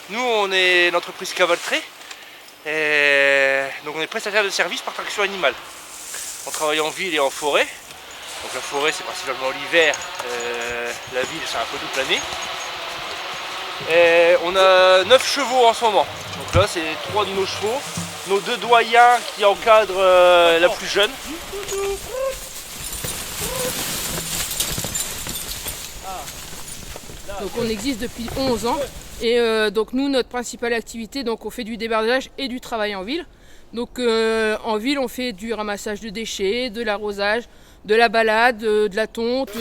Nous, on est l'entreprise Cavaltré. Et donc on est prestataire de services par traction animale. On travaille en ville et en forêt. Donc la forêt c'est principalement l'hiver, la ville c'est un peu toute l'année. Et on a 9 chevaux en ce moment. Donc là c'est 3 de nos chevaux, nos 2 doyens qui encadrent la plus jeune. Donc on existe depuis 11 ans et donc nous notre principale activité, donc on fait du débardage et du travail en ville. Donc en ville on fait du ramassage de déchets, de l'arrosage, de la balade, de la tonte,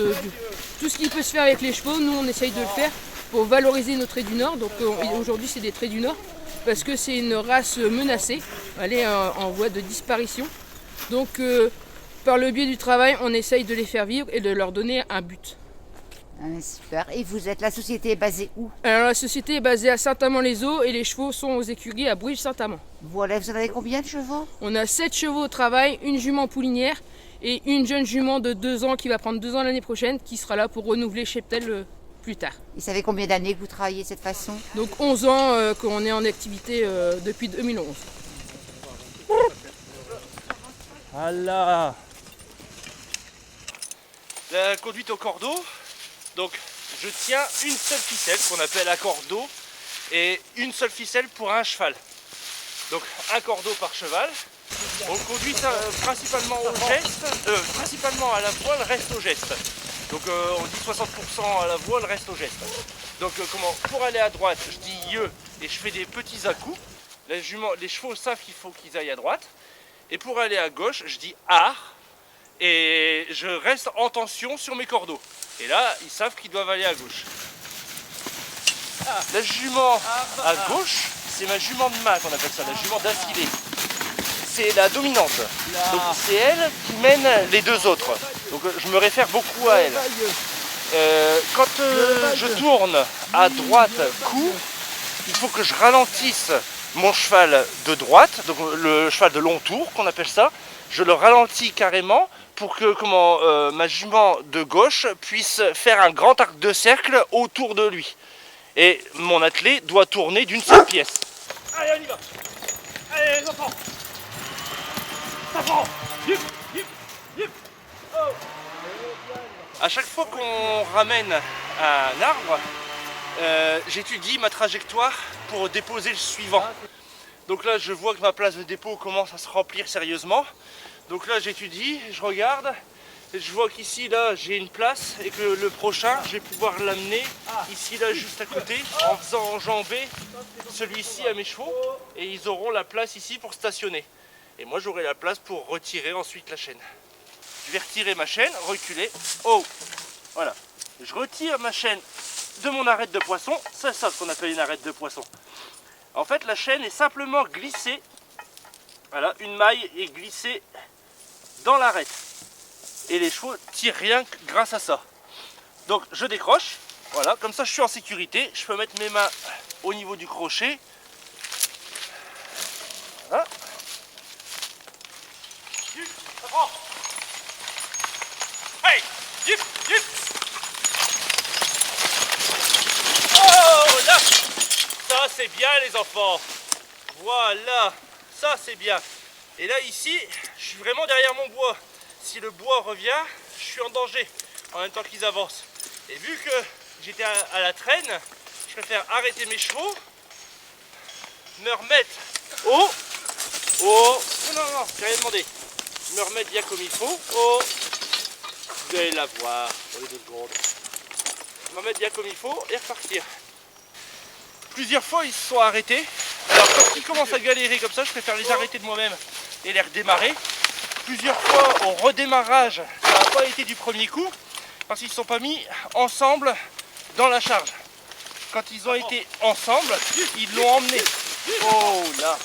tout ce qui peut se faire avec les chevaux, nous on essaye de le faire pour valoriser nos traits du Nord. Donc aujourd'hui c'est des traits du Nord parce que c'est une race menacée, elle est en voie de disparition. Donc par le biais du travail on essaye de les faire vivre et de leur donner un but. Ah, super. Et la société est basée où? Alors la société est basée à Saint-Amand-les-Eaux et les chevaux sont aux écuries à Bruges-Saint-Amand. Voilà, vous en avez combien de chevaux? On a 7 chevaux au travail, une jument poulinière et une jeune jument de 2 ans qui va prendre 2 ans l'année prochaine qui sera là pour renouveler cheptel plus tard. Et ça fait combien d'années que vous travaillez de cette façon? Donc 11 ans qu'on est en activité depuis 2011. Voilà. La conduite au cordeau. Donc je tiens une seule ficelle qu'on appelle un cordeau et une seule ficelle pour un cheval. Donc un cordeau par cheval. On conduit principalement au geste, principalement à la voile, reste au geste. Donc on dit 60% à la voile, reste au geste. Donc pour aller à droite, je dis yeux et je fais des petits à-coups. Les chevaux savent qu'il faut qu'ils aillent à droite. Et pour aller à gauche, je dis ar et je reste en tension sur mes cordeaux. Et là, ils savent qu'ils doivent aller à gauche. La jument à gauche, c'est ma jument de main qu'on appelle ça, la jument d'affilée. C'est la dominante. Donc c'est elle qui mène les 2 autres. Donc je me réfère beaucoup à elle. Quand je tourne à droite coup, il faut que je ralentisse mon cheval de droite, donc le cheval de long tour qu'on appelle ça. Je le ralentis carrément pour que ma jument de gauche puisse faire un grand arc de cercle autour de lui. Et mon attelé doit tourner d'une seule pièce. Allez, on y va. Allez, les enfants. Ça prend. Yip, yip, yip. Oh. À chaque fois qu'on ramène un arbre, j'étudie ma trajectoire pour déposer le suivant. Donc là, je vois que ma place de dépôt commence à se remplir sérieusement. Donc là, j'étudie, je regarde, et je vois qu'ici, là, j'ai une place et que le prochain, je vais pouvoir l'amener ici, là, juste à côté, en faisant enjamber celui-ci à mes chevaux, et ils auront la place ici pour stationner. Et moi, j'aurai la place pour retirer ensuite la chaîne. Je vais retirer ma chaîne, reculer. Oh, voilà. Je retire ma chaîne de mon arête de poisson. C'est ça ce qu'on appelle une arête de poisson. En fait, la chaîne est simplement glissée. Voilà, une maille est glissée dans l'arête. Et les chevaux tirent rien que grâce à ça. Donc je décroche. Voilà, comme ça je suis en sécurité. Je peux mettre mes mains au niveau du crochet. Voilà. Hey, yip, yip. Oh là, ça c'est bien les enfants. Voilà, ça c'est bien. Et là ici, je suis vraiment derrière mon bois. Si le bois revient, je suis en danger en même temps qu'ils avancent. Et vu que j'étais à la traîne, je préfère arrêter mes chevaux, me remettre au... Non, j'ai rien demandé. Me remettre bien comme il faut. Vous allez la voir pour les 2 secondes. Me remettre bien comme il faut et repartir. Plusieurs fois ils se sont arrêtés. Alors quand ils commencent à galérer comme ça, je préfère les arrêter de moi-même et les redémarrer. Plusieurs fois au redémarrage, ça n'a pas été du premier coup parce qu'ils ne sont pas mis ensemble dans la charge. Quand ils ont été ensemble, ils l'ont emmené. Oh là.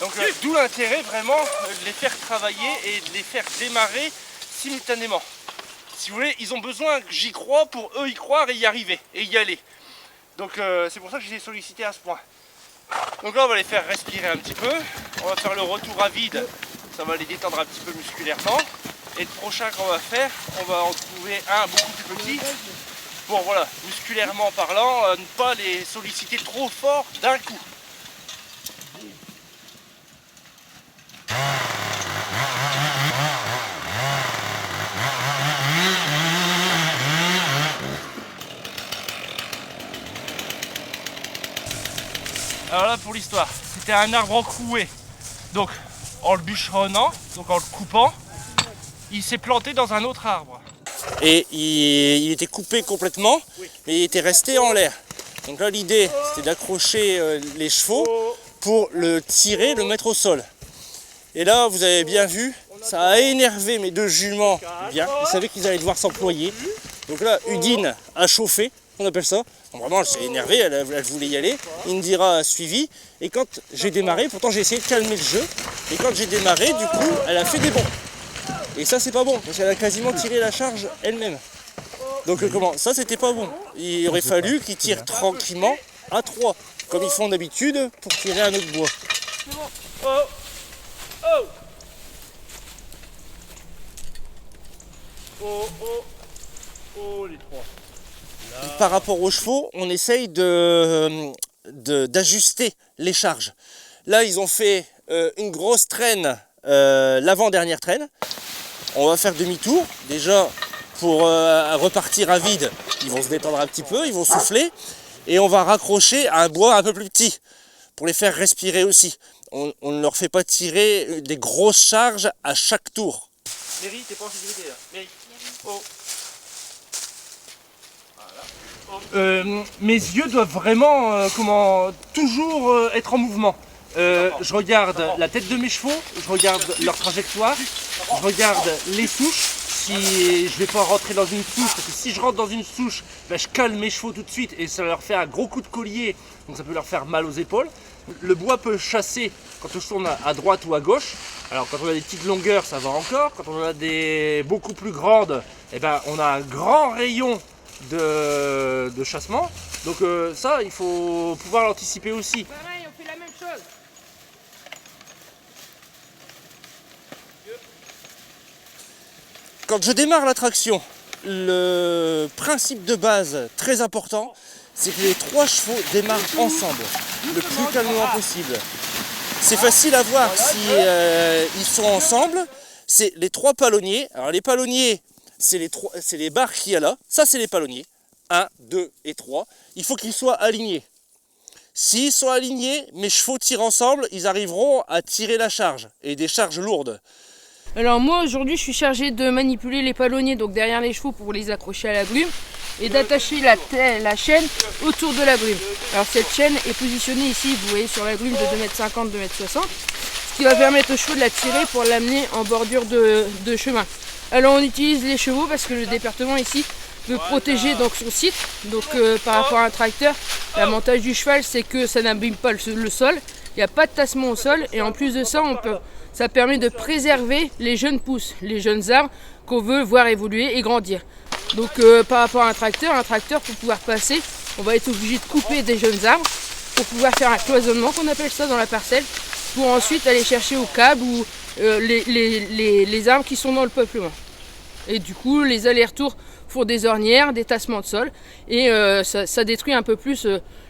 Donc d'où l'intérêt vraiment de les faire travailler et de les faire démarrer simultanément. Si vous voulez, ils ont besoin que j'y croie pour eux y croire et y arriver et y aller. Donc c'est pour ça que je les ai sollicités à ce point. Donc là on va les faire respirer un petit peu. On va faire le retour à vide. Ça va les détendre un petit peu musculairement. Et le prochain qu'on va faire, on va en trouver un beaucoup plus petit Bon voilà, musculairement parlant, ne pas les solliciter trop fort d'un coup. Alors là pour l'histoire, c'était un arbre encroué. Donc en le bûcheronnant, donc en le coupant, il s'est planté dans un autre arbre. Et il était coupé complètement, mais il était resté en l'air. Donc là l'idée c'était d'accrocher les chevaux pour le tirer, le mettre au sol. Et là vous avez bien vu, ça a énervé mes deux juments bien. Ils savaient qu'ils allaient devoir s'employer. Donc là Udine a chauffé, on appelle ça. Donc vraiment elle s'est énervée, elle voulait y aller. Indira a suivi. Et quand j'ai démarré, pourtant j'ai essayé de calmer le jeu. Et quand j'ai démarré, du coup elle a fait des bonds. Et ça c'est pas bon, parce qu'elle a quasiment tiré la charge elle-même. Donc comment? Ça c'était pas bon. Il aurait fallu qu'ils tirent tranquillement à 3, comme ils font d'habitude pour tirer un autre bois. Oh. Oh. Oh, oh. Oh, les trois. Là. Par rapport aux chevaux, on essaye d'ajuster les charges. Là ils ont fait une grosse traîne, l'avant-dernière traîne. On va faire demi-tour, déjà pour repartir à vide, ils vont se détendre un petit peu, ils vont souffler, et on va raccrocher à un bois un peu plus petit, pour les faire respirer aussi. On ne leur fait pas tirer des grosses charges à chaque tour. Méry, t'es pas en sécurité là. Méry. Oh. Voilà. Oh. Mes yeux doivent vraiment toujours être en mouvement. Je regarde la tête de mes chevaux, je regarde leur trajectoire, je regarde les souches, si je vais pas rentrer dans une souche, parce que si je rentre dans une souche, ben je cale mes chevaux tout de suite et ça leur fait un gros coup de collier, donc ça peut leur faire mal aux épaules. Le bois peut chasser quand on tourne à droite ou à gauche. Alors quand on a des petites longueurs ça va encore, quand on a des beaucoup plus grandes, eh ben, on a un grand rayon de chassement. Donc ça il faut pouvoir l'anticiper aussi. Pareil, on fait la même chose. Quand je démarre la traction, le principe de base très important, c'est que les trois chevaux démarrent ensemble, le plus calmement possible. C'est facile à voir si ils sont ensemble. C'est les trois palonniers. Alors les palonniers, c'est les barres qu'il y a là. Ça c'est les palonniers. 1, 2 et 3. Il faut qu'ils soient alignés. S'ils sont alignés, mes chevaux tirent ensemble, ils arriveront à tirer la charge, et des charges lourdes. Alors moi aujourd'hui je suis chargé de manipuler les palonniers donc derrière les chevaux pour les accrocher à la grume et d'attacher la chaîne autour de la grume. Alors cette chaîne est positionnée ici, vous voyez, sur la grume de 2,50 m, 2,60 m, ce qui va permettre aux chevaux de la tirer pour l'amener en bordure de chemin. Alors on utilise les chevaux parce que le département ici veut protéger donc son site. Donc par rapport à un tracteur, l'avantage du cheval c'est que ça n'abîme pas le sol, il n'y a pas de tassement au sol et en plus de ça ça permet de préserver les jeunes pousses, les jeunes arbres qu'on veut voir évoluer et grandir. Donc par rapport à un tracteur pour pouvoir passer, on va être obligé de couper des jeunes arbres pour pouvoir faire un cloisonnement qu'on appelle ça dans la parcelle, pour ensuite aller chercher au câble ou les arbres qui sont dans le peuplement. Et du coup les allers-retours font des ornières, des tassements de sol et ça détruit un peu plus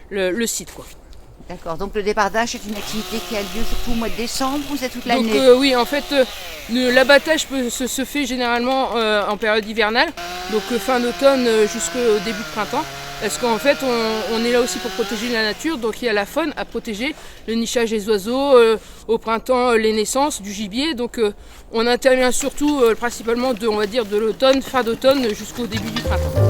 le site, quoi. D'accord, donc le débardage est une activité qui a lieu surtout au mois de décembre ou c'est toute l'année? Donc oui, en fait, l'abattage se fait généralement en période hivernale, donc fin d'automne jusqu'au début de printemps, parce qu'en fait on est là aussi pour protéger la nature, donc il y a la faune à protéger, le nichage des oiseaux, au printemps les naissances du gibier, donc on intervient surtout principalement de l'automne, fin d'automne jusqu'au début du printemps.